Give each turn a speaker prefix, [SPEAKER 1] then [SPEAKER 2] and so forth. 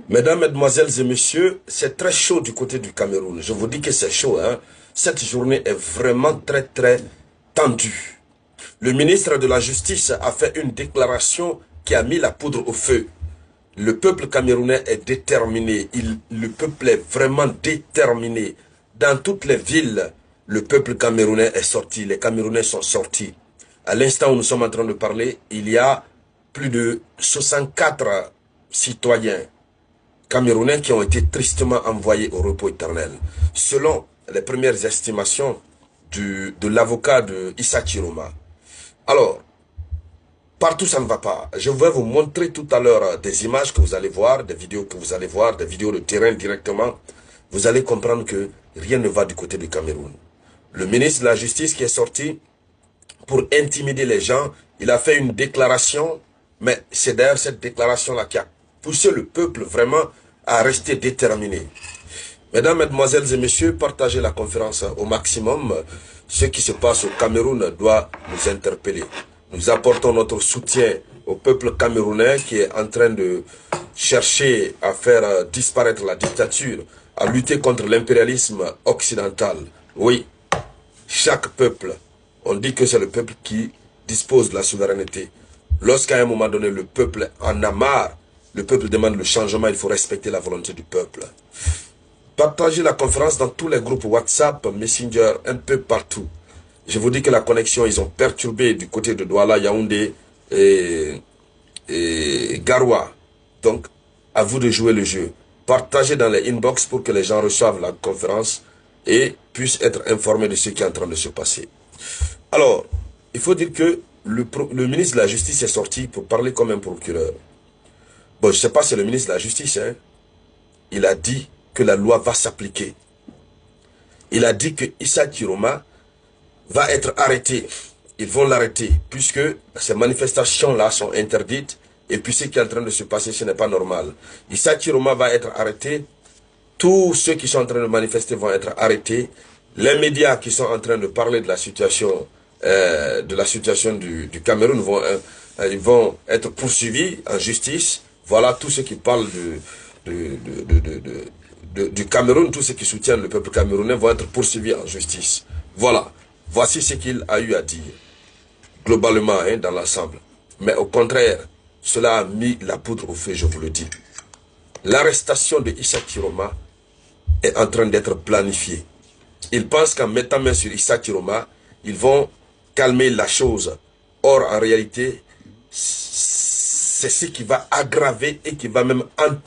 [SPEAKER 1] Mesdames, Mesdemoiselles et Messieurs, c'est très chaud du côté du Cameroun. Je vous dis que c'est chaud, hein. Cette journée est vraiment très tendue. Le ministre de la Justice a fait une déclaration qui a mis la poudre au feu. Le peuple camerounais est déterminé. Le peuple est vraiment déterminé. Dans toutes les villes, le peuple camerounais est sorti. Les Camerounais sont sortis. À l'instant où nous sommes en train de parler, il y a plus de 64 citoyens camerounais qui ont été tristement envoyés au repos éternel. Selon les premières estimations de l'avocat de Issa Chiroma. Alors, partout ça ne va pas. Je vais vous montrer tout à l'heure des images que vous allez voir, des vidéos que vous allez voir, des vidéos de terrain directement. Vous allez comprendre que rien ne va du côté du Cameroun. Le ministre de la Justice qui est sorti pour intimider les gens, il a fait une déclaration, mais c'est d'ailleurs cette déclaration-là qui a poussé le peuple vraiment à rester déterminé. Mesdames, Mesdemoiselles et Messieurs, partagez la conférence au maximum. Ce qui se passe au Cameroun doit nous interpeller. Nous apportons notre soutien au peuple camerounais qui est en train de chercher à faire disparaître la dictature, à lutter contre l'impérialisme occidental. Oui, chaque peuple, on dit que c'est le peuple qui dispose de la souveraineté. Lorsqu'à un moment donné, le peuple en a marre, le peuple demande le changement, il faut respecter la volonté du peuple. Partagez la conférence dans tous les groupes WhatsApp, Messenger, un peu partout. Je vous dis que la connexion, ils ont perturbé du côté de Douala, Yaoundé et Garoua. Donc, à vous de jouer le jeu. Partagez dans les inbox pour que les gens reçoivent la conférence et puissent être informés de ce qui est en train de se passer. Alors, il faut dire que le ministre de la Justice est sorti pour parler comme un procureur. Bon, je ne sais pas si c'est le ministre de la Justice, hein. Il a dit que la loi va s'appliquer. Il a dit que Issa Chiroma va être arrêté. Ils vont l'arrêter, puisque ces manifestations-là sont interdites, et puis ce qui est en train de se passer, ce n'est pas normal. Issa Chiroma va être arrêté, tous ceux qui sont en train de manifester vont être arrêtés, les médias qui sont en train de parler de la situation du Cameroun ils vont être poursuivis en justice. Voilà, tous ceux qui parlent du Cameroun, tous ceux qui soutiennent le peuple camerounais vont être poursuivis en justice. Voilà, voici ce qu'il a eu à dire, globalement, hein, dans l'ensemble. Mais au contraire, cela a mis la poudre au feu, je vous le dis. L'arrestation de Issa Chiroma est en train d'être planifiée. Ils pensent qu'en mettant main sur Issa Chiroma, ils vont calmer la chose. Or, en réalité, c'est ce qui va aggraver et qui va même entraîner